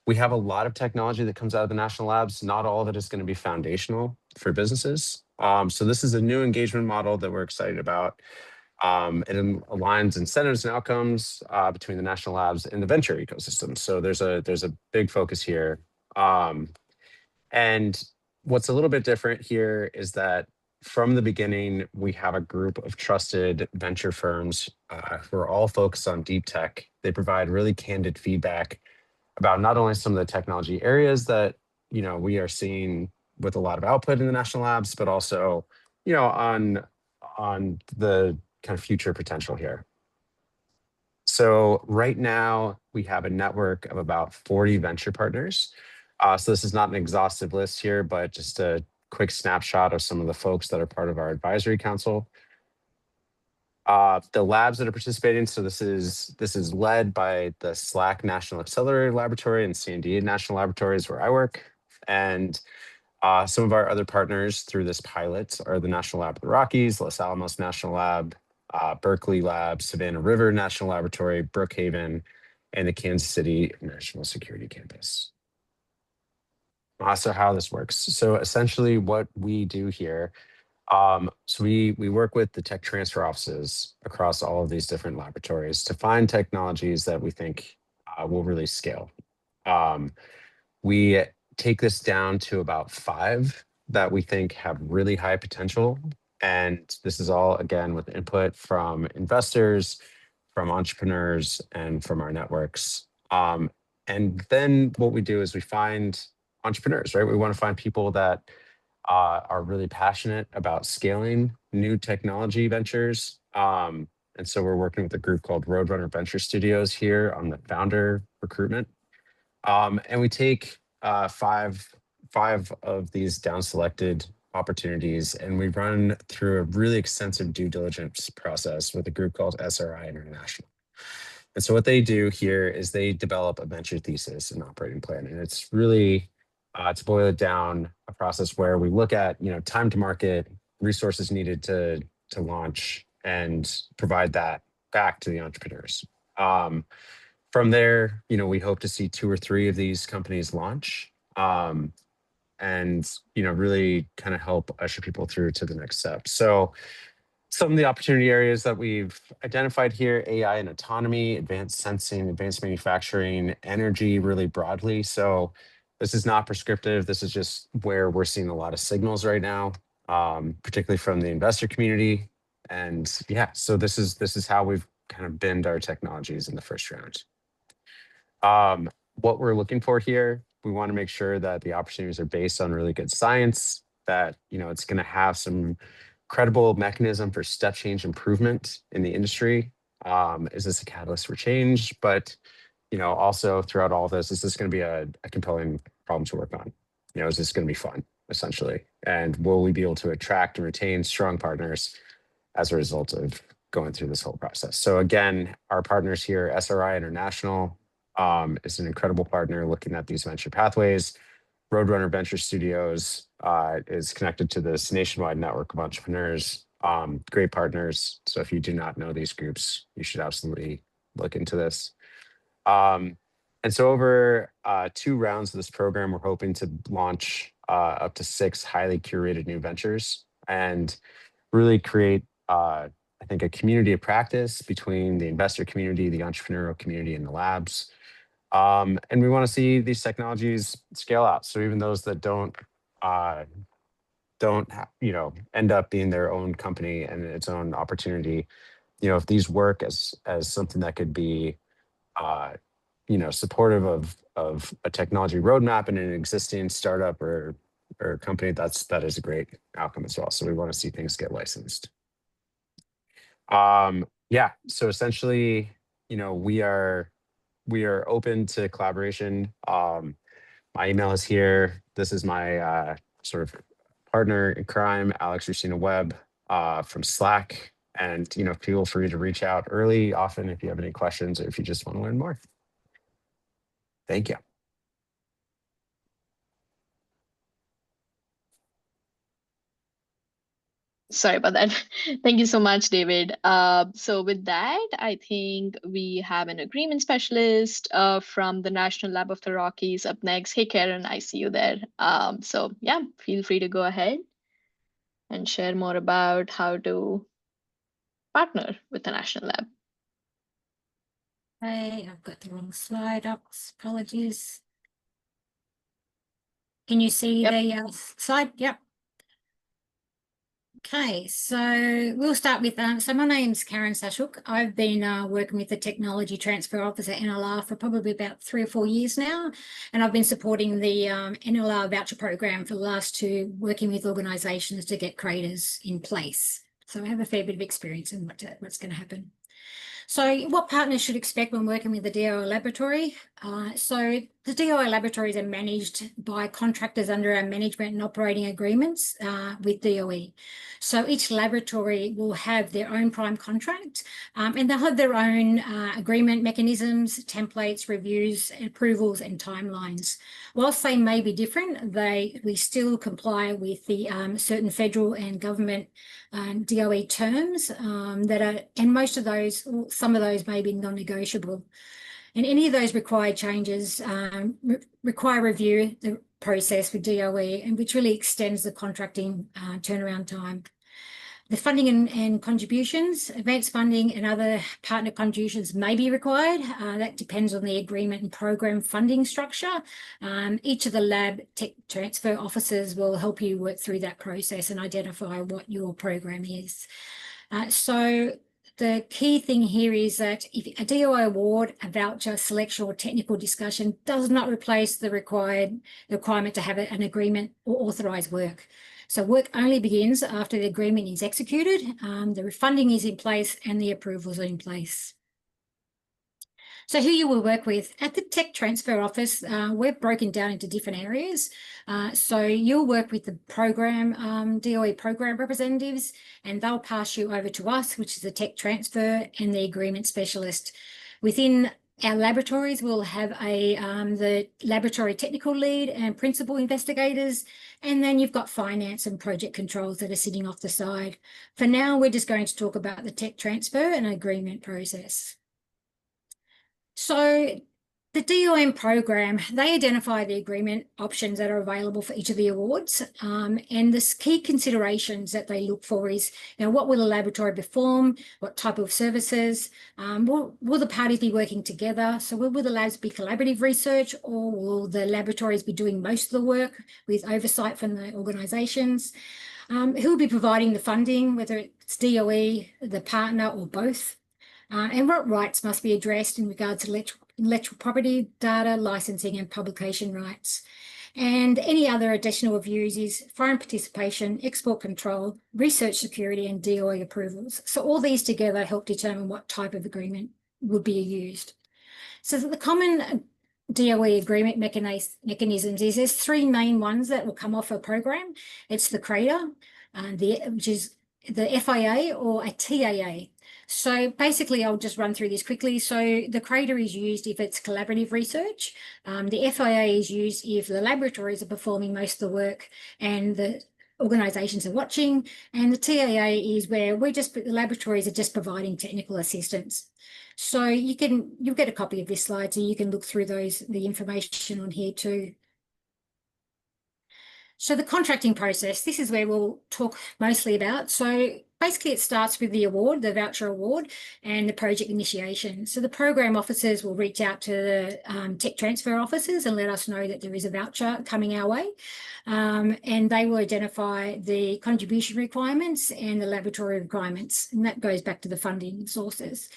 We have a lot of technology that comes out of the national labs. Not all of it is going to be foundational for businesses. So this is a new engagement model that we're excited about. It aligns incentives and outcomes between the national labs and the venture ecosystem. So there's a big focus here. And what's a little bit different here is that from the beginning, we have a group of trusted venture firms who are all focused on deep tech. They provide really candid feedback about not only some of the technology areas that we are seeing with a lot of output in the national labs, but also on the kind of future potential here. So right now we have a network of about 40 venture partners. So this is not an exhaustive list here, but just a quick snapshot of some of the folks that are part of our advisory council. The labs that are participating, so this is led by the SLAC National Accelerator Laboratory and C&D National Laboratories where I work. And some of our other partners through this pilot are the National Lab of the Rockies, Los Alamos National Lab, Berkeley Lab, Savannah River National Laboratory, Brookhaven, and the Kansas City National Security Campus. So how this works. So essentially what we do here, so we work with the tech transfer offices across all of these different laboratories to find technologies that we think will really scale. We take this down to about 5 that we think have really high potential. And this is all, again, with input from investors, from entrepreneurs, and from our networks. And then what we do is we find entrepreneurs, right? We want to find people that are really passionate about scaling new technology ventures. And so we're working with a group called Roadrunner Venture Studios here on the founder recruitment. And we take 5 of these down-selected opportunities, and we run through a really extensive due diligence process with a group called SRI International. And so what they do here is they develop a venture thesis and operating plan. And it's really, to boil it down, a process where we look at time to market, resources needed to launch, and provide that back to the entrepreneurs. From there, we hope to see 2 or 3 of these companies launch, and really kind of help usher people through to the next step. So some of the opportunity areas that we've identified here: AI and autonomy, advanced sensing, advanced manufacturing, energy, really broadly. So this is not prescriptive. This is just where we're seeing a lot of signals right now, particularly from the investor community. And yeah, so this is how we've kind of binned our technologies in the first round. What we're looking for here, we want to make sure that the opportunities are based on really good science, that it's going to have some credible mechanism for step change improvement in the industry. Is this a catalyst for change? But also throughout all this, is this going to be a compelling problem to work on? Is this going to be fun, essentially? And will we be able to attract and retain strong partners as a result going through this whole process. So again, our partners here, SRI International, is an incredible partner looking at these venture pathways. Roadrunner Venture Studios is connected to this nationwide network of entrepreneurs, great partners. So if you do not know these groups, you should absolutely look into this. And so over 2 rounds of this program, we're hoping to launch up to 6 highly curated new ventures and really create, I think, a community of practice between the investor community, the entrepreneurial community, and the labs. And we want to see these technologies scale out. So even those that don't end up being their own company and its own opportunity, if these work as something that could be, supportive of a technology roadmap in an existing startup or company, that is a great outcome as well. So we want to see things get licensed. Yeah. So essentially, we are open to collaboration. My email is here. This is my sort of partner in crime, Alex Rusina Webb from Slack. And, feel free to reach out early, often, if you have any questions or if you just want to learn more. Thank you. Sorry about that. Thank you so much, David. So with that, I think we have an agreement specialist from the National Lab of the Rockies up next. Hey, Karen, I see you there. So yeah, feel free to go ahead and share more about how to partner with the National Lab. Hey, I've got the wrong slide up. Apologies. Can you see the slide? Yep. Okay, so we'll start with, so my name's Karen Sashuk. I've been working with the Technology Transfer Office at NLR for probably about 3 or 4 years now, and I've been supporting the NLR voucher program for the last 2, working with organisations to get creators in place. So I have a fair bit of experience in what's going to happen. So what partners should expect when working with the DOI laboratory? So the DOI laboratories are managed by contractors under our management and operating agreements with DOE. So each laboratory will have their own prime contract and they'll have their own agreement mechanisms, templates, reviews, approvals and timelines. Whilst they may be different, we still comply with the certain federal and government DOE terms and most of those, some of those may be non-negotiable. And any of those required changes require review the process with DOE, and which really extends the contracting turnaround time. The funding and contributions, advanced funding and other partner contributions may be required. That depends on the agreement and program funding structure. Each of the lab tech transfer officers will help you work through that process and identify what your program is. So the key thing here is that if a DOI award, a voucher, selection or technical discussion does not replace the requirement to have an agreement or authorised work. So work only begins after the agreement is executed, the funding is in place and the approvals are in place. So who you will work with at the Tech Transfer Office, we're broken down into different areas. So you'll work with the program, DOE program representatives, and they'll pass you over to us, which is the Tech Transfer and the Agreement Specialist. Within our laboratories, we'll have the laboratory technical lead and principal investigators, and then you've got finance and project controls that are sitting off the side. For now, we're just going to talk about the tech transfer and agreement process. So the DOM program, they identify the agreement options that are available for each of the awards. And the key considerations that they look for is, what will the laboratory perform? What type of services? Will the parties be working together? So will the labs be collaborative research, or will the laboratories be doing most of the work with oversight from the organisations? Who will be providing the funding, whether it's DOE, the partner, or both? And what rights must be addressed in regards to intellectual property, data, licensing and publication rights. And any other additional views is foreign participation, export control, research security and DOE approvals. So all these together help determine what type of agreement would be used. So the common DOE agreement mechanisms is there's 3 main ones that will come off a program. It's the CRADA, which is the FIA or a TAA. So basically, I'll just run through this quickly. So the CRADA is used if it's collaborative research. The FIA is used if the laboratories are performing most of the work and the organisations are watching. And the TAA is where the laboratories are just providing technical assistance. So you'll get a copy of this slide so you can look through the information on here too. So the contracting process, this is where we'll talk mostly about. So basically it starts with the award, the voucher award, and the project initiation. So the program officers will reach out to the tech transfer officers and let us know that there is a voucher coming our way. And they will identify the contribution requirements and the laboratory requirements. And that goes back to the funding sources.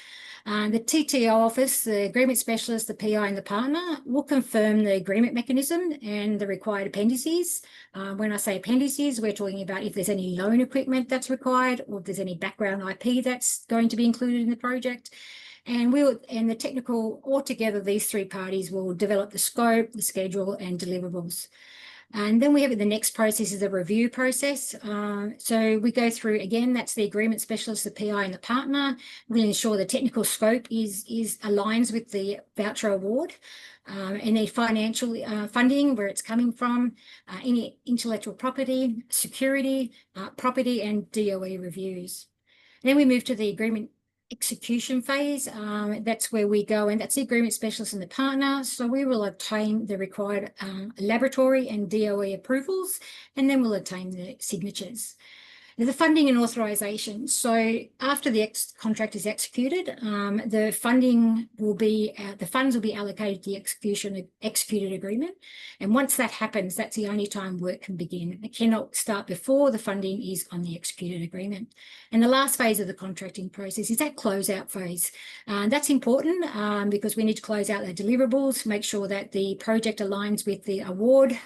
The TTO office, the agreement specialist, the PI and the partner will confirm the agreement mechanism and the required appendices. When I say appendices, we're talking about if there's any loan equipment that's required or if there's any background IP that's going to be included in the project. And the technical, altogether, these three parties will develop the scope, the schedule and deliverables. And then we have the next process is the review process. So we go through, again, that's the agreement specialist, the PI and the partner. We'll ensure the technical scope aligns with the voucher award. And the financial funding, where it's coming from, any intellectual property, security, property and DOE reviews. And then we move to the agreement execution phase. That's where we go, and that's the agreement specialist and the partner. So we will obtain the required laboratory and DOE approvals, and then we'll obtain the signatures. Now, the funding and authorization. So after the contract is executed, the funds will be allocated to the executed agreement. And once that happens, that's the only time work can begin. It cannot start before the funding is on the executed agreement. And the last phase of the contracting process is that closeout phase. That's important because we need to close out the deliverables, make sure that the project aligns with the award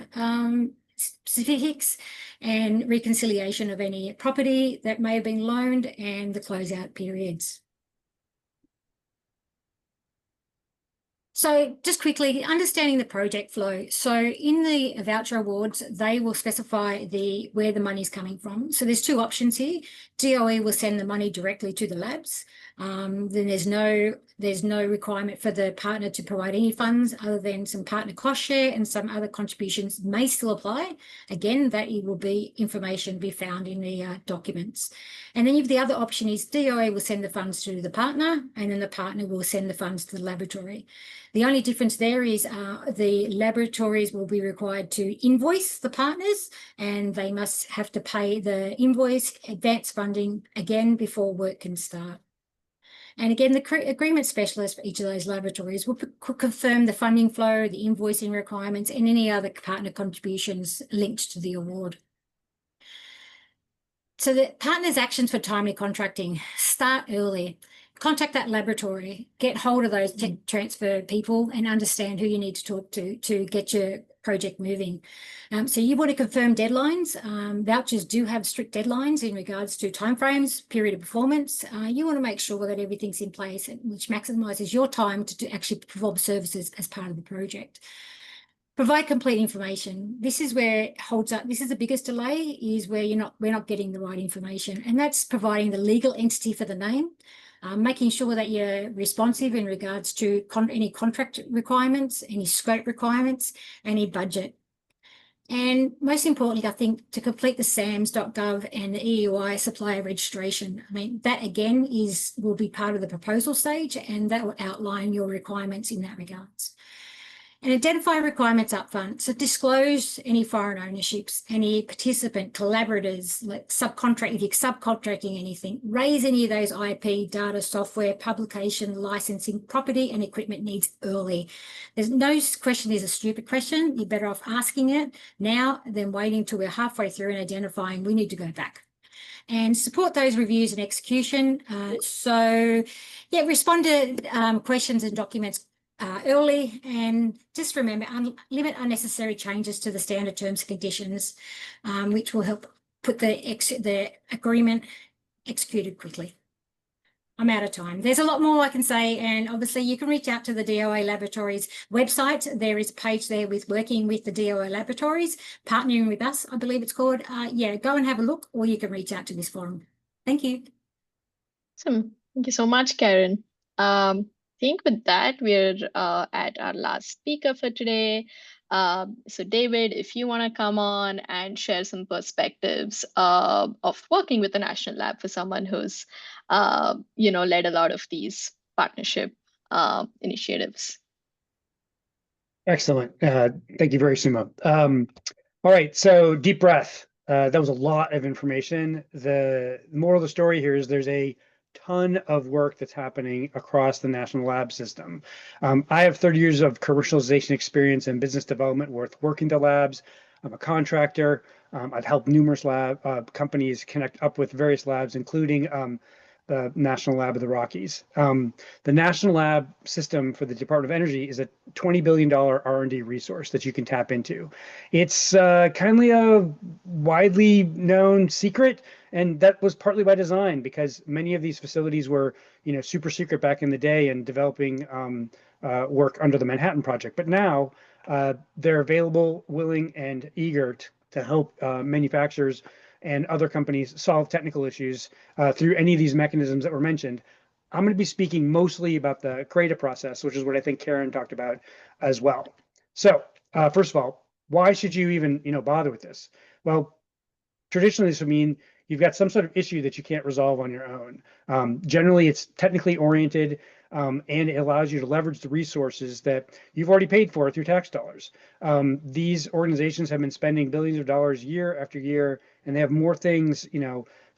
specifics and reconciliation of any property that may have been loaned and the closeout periods. So just quickly, understanding the project flow. So in the voucher awards, they will specify where the money is coming from. So there's two options here. DOE will send the money directly to the labs. Then there's no requirement for the partner to provide any funds other than some partner cost share, and some other contributions may still apply. Again, that will be information be found in the documents. And then if the other option is DOE will send the funds to the partner, and then the partner will send the funds to the laboratory. The only difference there is the laboratories will be required to invoice the partners, and they must have to pay the invoice, advance funding again before work can start. And again, the agreement specialist for each of those laboratories will confirm the funding flow, the invoicing requirements, and any other partner contributions linked to the award. So the partner's actions for timely contracting: start early. Contact that laboratory, get hold of those tech transfer people and understand who you need to talk to get your project moving. So you want to confirm deadlines. Vouchers do have strict deadlines in regards to timeframes, period of performance. You want to make sure that everything's in place, which maximises your time to actually perform services as part of the project. Provide complete information. This is where it holds up. This is the biggest delay, is where we're not getting the right information, and that's providing the legal entity for the name. Making sure that you're responsive in regards to any contract requirements, any scope requirements, any budget. And most importantly, I think, to complete the SAMS.gov and the EUI supplier registration. I mean, that again will be part of the proposal stage, and that will outline your requirements in that regards. And identify requirements upfront. So disclose any foreign ownerships, any participant, collaborators, like if you're subcontracting anything, raise any of those IP, data, software, publication, licensing, property and equipment needs early. There's no question is a stupid question. You're better off asking it now than waiting till we're halfway through and identifying we need to go back. And support those reviews and execution. Respond to questions and documents early, and just remember, limit unnecessary changes to the standard terms and conditions, which will help put the agreement executed quickly. I'm out of time. There's a lot more I can say, and obviously you can reach out to the DOA Laboratories website. There is a page there with working with the DOA Laboratories, partnering with us, I believe it's called. Go and have a look, or you can reach out to this forum. Thank you. Awesome. Thank you so much, Karen. I think with that, we're at our last speaker for today. So David, if you want to come on and share some perspectives of working with the National Lab for someone who's, led a lot of these partnership initiatives. Excellent. Thank you very Suma. All right, so deep breath. That was a lot of information. The moral of the story here is there's a ton of work that's happening across the National Lab system. I have 30 years of commercialization experience and business development with working the labs. I'm a contractor. I've helped numerous lab companies connect up with various labs, including the National Lab of the Rockies. The National Lab system for the Department of Energy is a $20 billion R&D resource that you can tap into. It's kindly a widely known secret, and that was partly by design because many of these facilities were, super secret back in the day and developing work under the Manhattan Project. But now they're available, willing, and eager to help manufacturers and other companies solve technical issues through any of these mechanisms that were mentioned. I'm going to be speaking mostly about the CRADA process, which is what I think Karen talked about as well. So first of all, why should you even bother with this? Well, traditionally this would mean you've got some sort of issue that you can't resolve on your own. Generally, it's technically oriented, and it allows you to leverage the resources that you've already paid for through tax dollars. These organizations have been spending billions of dollars year after year, and they have more things,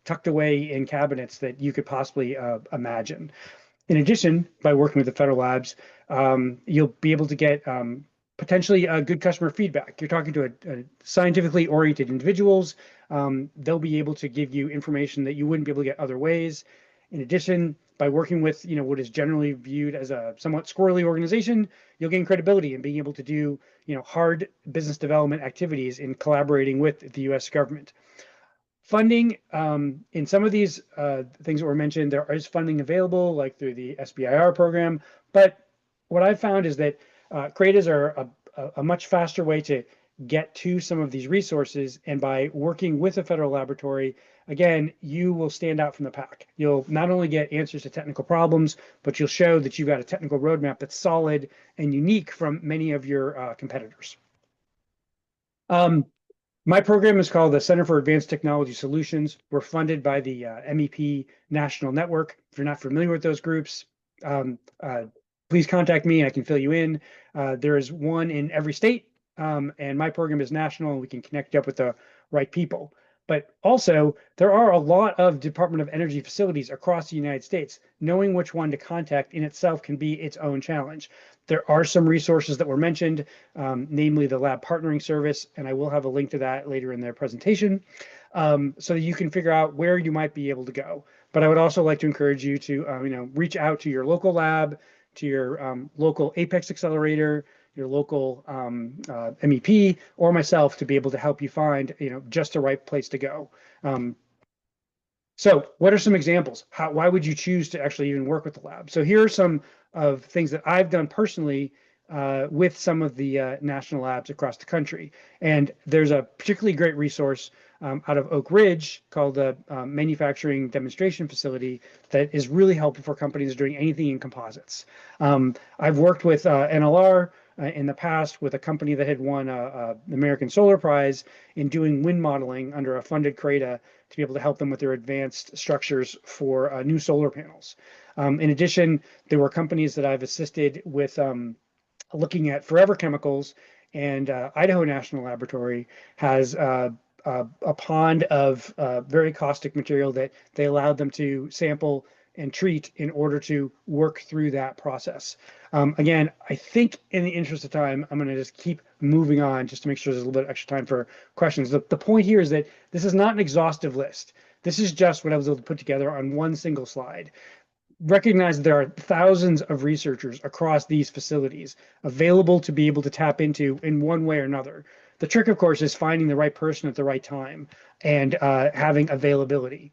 tucked away in cabinets that you could possibly imagine. In addition, by working with the federal labs, you'll be able to get potentially good customer feedback. You're talking to a scientifically oriented individuals. They'll be able to give you information that you wouldn't be able to get other ways. In addition, by working with what is generally viewed as a somewhat squirrely organization, you'll gain credibility in being able to do hard business development activities in collaborating with the U.S. government. Funding, in some of these things that were mentioned, there is funding available, like through the SBIR program. But what I've found is that CRADAs are a much faster way to get to some of these resources. And by working with a federal laboratory, again, you will stand out from the pack. You'll not only get answers to technical problems, but you'll show that you've got a technical roadmap that's solid and unique from many of your competitors. My program is called the Center for Advanced Technology Solutions. We're funded by the MEP National Network. If you're not familiar with those groups, please contact me and I can fill you in. There is one in every state, and my program is national, and we can connect you up with the right people. But also, there are a lot of Department of Energy facilities across the United States. Knowing which one to contact in itself can be its own challenge. There are some resources that were mentioned, namely the Lab Partnering Service, and I will have a link to that later in their presentation, so that you can figure out where you might be able to go. But I would also like to encourage you to reach out to your local lab, to your local Apex Accelerator, your local MEP, or myself to be able to help you find just the right place to go. So what are some examples? Why would you choose to actually even work with the lab? So here are some of things that I've done personally with some of the national labs across the country. And there's a particularly great resource out of Oak Ridge called the Manufacturing Demonstration Facility that is really helpful for companies doing anything in composites. I've worked with NLR in the past with a company that had won the American Solar Prize in doing wind modeling under a funded CRADA to be able to help them with their advanced structures for new solar panels. In addition, there were companies that I've assisted with looking at forever chemicals, and Idaho National Laboratory has a pond of very caustic material that they allowed them to sample and treat in order to work through that process. Again, I think in the interest of time, I'm going to just keep moving on just to make sure there's a little bit of extra time for questions. The point here is that this is not an exhaustive list. This is just what I was able to put together on one single slide. Recognize that there are thousands of researchers across these facilities available to be able to tap into in one way or another. The trick, of course, is finding the right person at the right time and having availability.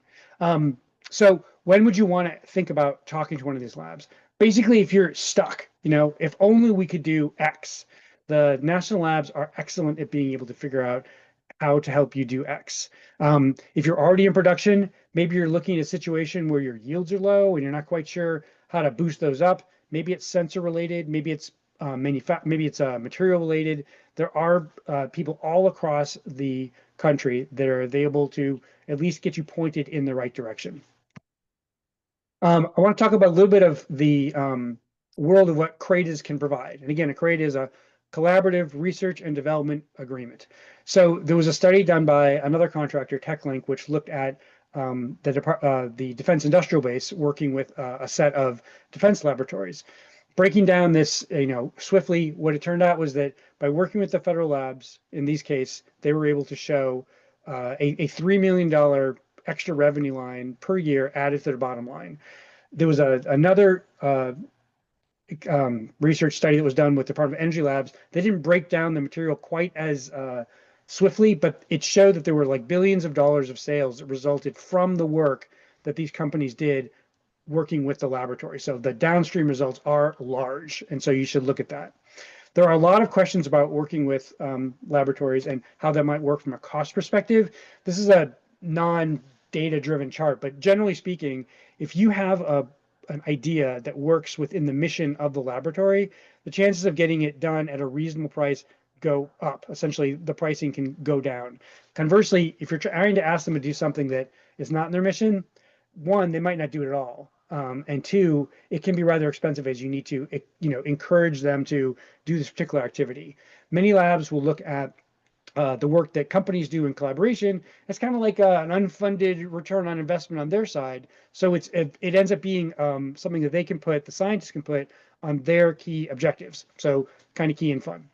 So when would you want to think about talking to one of these labs? Basically, if you're stuck, if only we could do X. The national labs are excellent at being able to figure out how to help you do X. If you're already in production, maybe you're looking at a situation where your yields are low and you're not quite sure how to boost those up. Maybe it's sensor related, maybe it's material related. There are people all across the country that are able to at least get you pointed in the right direction. I want to talk about a little bit of the world of what CRADAs can provide. And again, a CRADA is a collaborative research and development agreement. So there was a study done by another contractor, TechLink, which looked at the Defense Industrial Base working with a set of defense laboratories. Breaking down this, swiftly, what it turned out was that by working with the federal labs, in these cases, they were able to show a $3 million extra revenue line per year added to their bottom line. There was another research study that was done with the Department of Energy Labs. They didn't break down the material quite as swiftly, but it showed that there were like billions of dollars of sales that resulted from the work that these companies did working with the laboratory. So the downstream results are large, and so you should look at that. There are a lot of questions about working with laboratories and how that might work from a cost perspective. This is a non-data driven chart, but generally speaking, if you have an idea that works within the mission of the laboratory, the chances of getting it done at a reasonable price go up. Essentially, the pricing can go down. Conversely, if you're trying to ask them to do something that is not in their mission, one, they might not do it at all. And two, it can be rather expensive as you need to, encourage them to do this particular activity. Many labs will look at the work that companies do in collaboration. It's kind of like an unfunded return on investment on their side. So it ends up being something that the scientists can put on their key objectives. So kind of key and fun.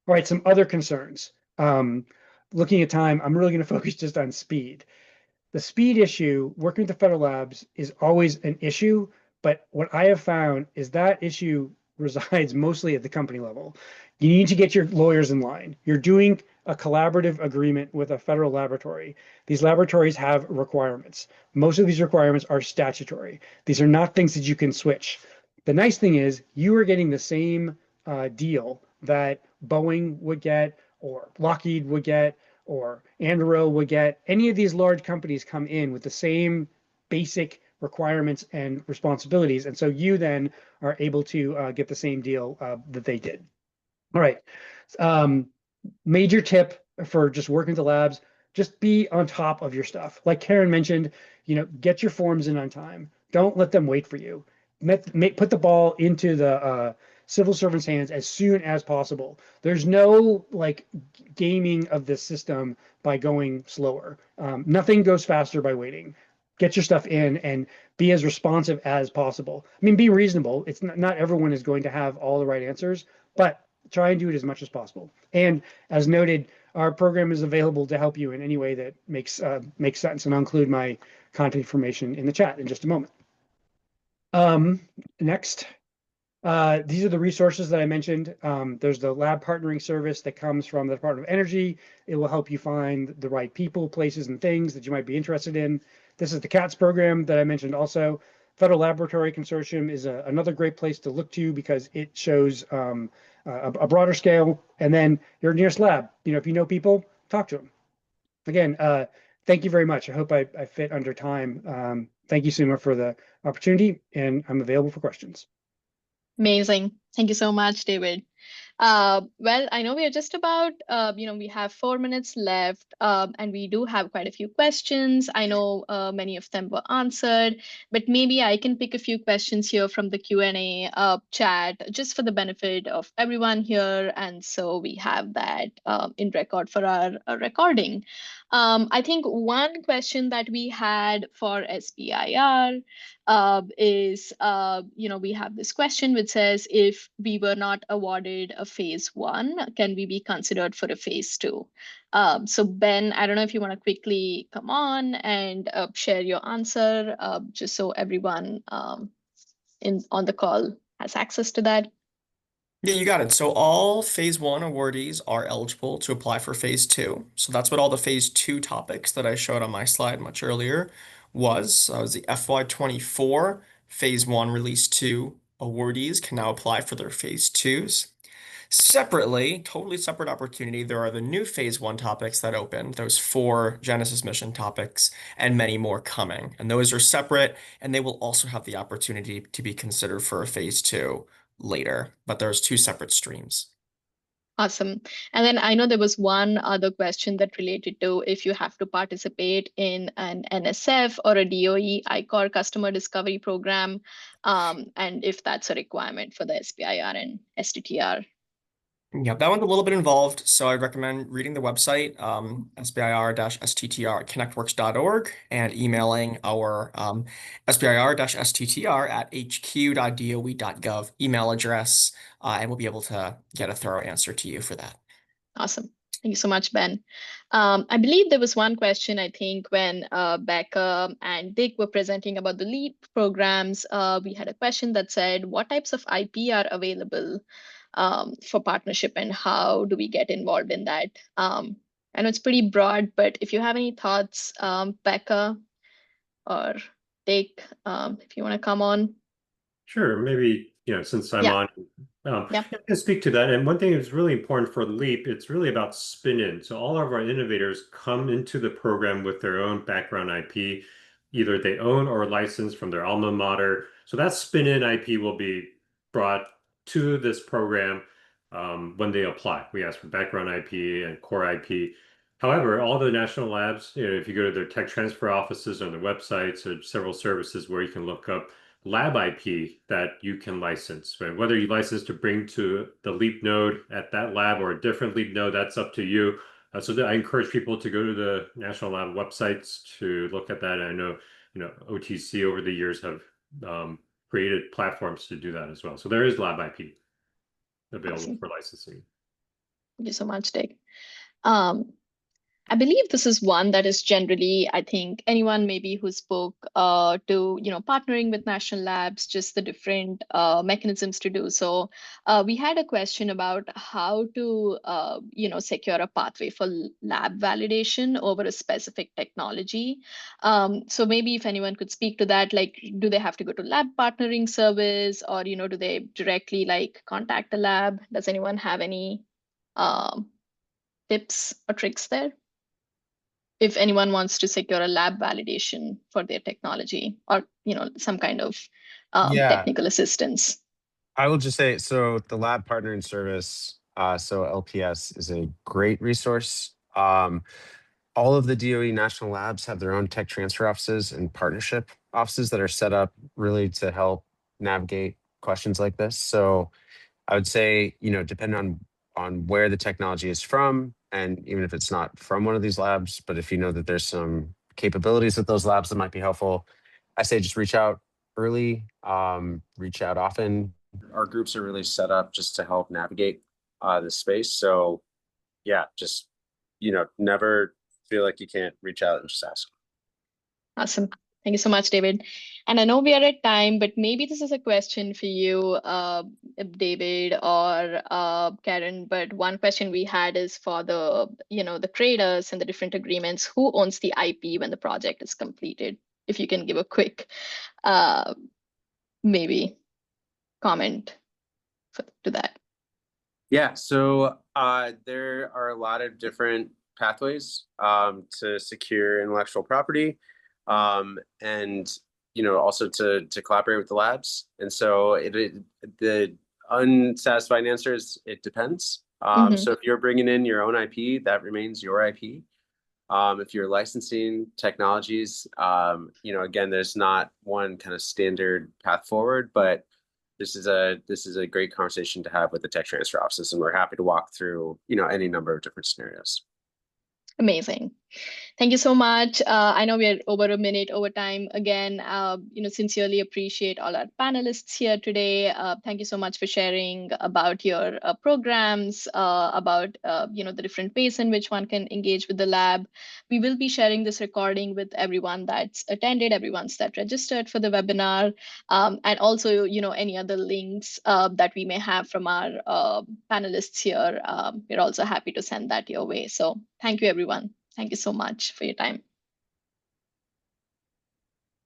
All right, some other concerns. Looking at time, I'm really going to focus just on speed. The speed issue, working with the federal labs, is always an issue, but what I have found is that issue resides mostly at the company level. You need to get your lawyers in line. You're doing a collaborative agreement with a federal laboratory. These laboratories have requirements. Most of these requirements are statutory. These are not things that you can switch. The nice thing is you are getting the same deal that Boeing would get, or Lockheed would get, or Anduril would get. Any of these large companies come in with the same basic requirements and responsibilities. And so you then are able to get the same deal that they did. All right. Major tip for just working with the labs, just be on top of your stuff. Like Karen mentioned, get your forms in on time. Don't let them wait for you. Put the ball into the civil servants' hands as soon as possible. There's no gaming of this system by going slower. Nothing goes faster by waiting. Get your stuff in and be as responsive as possible. I mean, be reasonable. It's not everyone is going to have all the right answers, but try and do it as much as possible. And as noted, our program is available to help you in any way that makes sense. And I'll include my contact information in the chat in just a moment. Next. These are the resources that I mentioned. There's the lab partnering service that comes from the Department of Energy. It will help you find the right people, places, and things that you might be interested in. This is the CATS program that I mentioned also. Federal Laboratory Consortium is another great place to look to because it shows a broader scale. And then your nearest lab, if you know people, talk to them. Again, thank you very much. I hope I fit under time. Thank you, Suma, for the opportunity, and I'm available for questions. Amazing. Thank you so much, David. Well, I know we are just about, we have 4 minutes left, and we do have quite a few questions. I know many of them were answered, but maybe I can pick a few questions here from the Q&A chat just for the benefit of everyone here. And so we have that in record for our recording. I think one question that we had for SBIR is, we have this question which says, if we were not awarded a phase 1, can we be considered for a phase 2? So Ben, I don't know if you want to quickly come on and share your answer, just so everyone on the call has access to that. Yeah, you got it. So all phase 1 awardees are eligible to apply for phase 2. So that's what all the phase 2 topics that I showed on my slide much earlier was. Was the FY24 phase 1 release 2 awardees can now apply for their phase 2s. Separately, totally separate opportunity, there are the new phase 1 topics that opened, those 4 Genesis mission topics, and many more coming. And those are separate, and they will also have the opportunity to be considered for a phase 2 later. But there's 2 separate streams. Awesome. And then I know there was one other question that related to if you have to participate in an NSF or a DOE ICOR customer discovery program, and if that's a requirement for the SBIR and STTR. Yeah, that one's a little bit involved, so I recommend reading the website, SBIR-STTR@connectworks.org, and emailing our SBIR-STTR@hq.doe.gov email address, and we'll be able to get a thorough answer to you for that. Awesome. Thank you so much, Ben. I believe there was one question, I think, when Becca and Dick were presenting about the LEAP programs. We had a question that said, what types of IP are available for partnership and how do we get involved in that? I know it's pretty broad, but if you have any thoughts, Becca or Dick, if you want to come on. Sure, maybe, since I'm on, Yeah. I can speak to that. And one thing that's really important for LEAP, it's really about spin-in. So all of our innovators come into the program with their own background IP, either they own or license from their alma mater. So that spin-in IP will be brought to this program when they apply. We ask for background IP and core IP. However, all the national labs, if you go to their tech transfer offices on their websites, there's several services where you can look up lab IP that you can license. Right? Whether you license to bring to the LEAP node at that lab or a different LEAP node, that's up to you. So I encourage people to go to the national lab websites to look at that. And I know, OTC over the years have created platforms to do that as well. So there is lab IP available for licensing. Thank you so much, Dick. I believe this is one that is generally, I think, anyone maybe who spoke to, partnering with national labs, just the different mechanisms to do so. We had a question about how to, secure a pathway for lab validation over a specific technology. So maybe if anyone could speak to that, like, do they have to go to lab partnering service or, do they directly contact the lab? Does anyone have any tips or tricks there? If anyone wants to secure a lab validation for their technology or, some kind of technical assistance. I will just say, so the lab partnering service, so LPS is a great resource. All of the DOE national labs have their own tech transfer offices and partnership offices that are set up really to help navigate questions like this. So I would say, depending on where the technology is from, and even if it's not from one of these labs, but if you know that there's some capabilities at those labs that might be helpful, I say just reach out early, reach out often. Our groups are really set up just to help navigate this space. So yeah, just, never feel like you can't reach out and just ask. Awesome. Thank you so much, David. And I know we are at time, but maybe this is a question for you, David or Karen. But one question we had is for the, the traders and the different agreements. Who owns the IP when the project is completed? If you can give a quick, maybe comment to that. Yeah. So there are a lot of different pathways to secure intellectual property. And also to collaborate with the labs. And so the unsatisfied answer is it depends. So if you're bringing in your own IP, that remains your IP. If you're licensing technologies, again, there's not one kind of standard path forward, but this is a great conversation to have with the tech transfer offices, and we're happy to walk through any number of different scenarios. Amazing. Thank you so much. I know we're over a minute over time. Again, sincerely appreciate all our panelists here today. Thank you so much for sharing about your programs, about the different ways in which one can engage with the lab. We will be sharing this recording with everyone that's attended, everyone that registered for the webinar, and also any other links that we may have from our panelists here. We're also happy to send that your way. So thank you, everyone. Thank you so much for your time.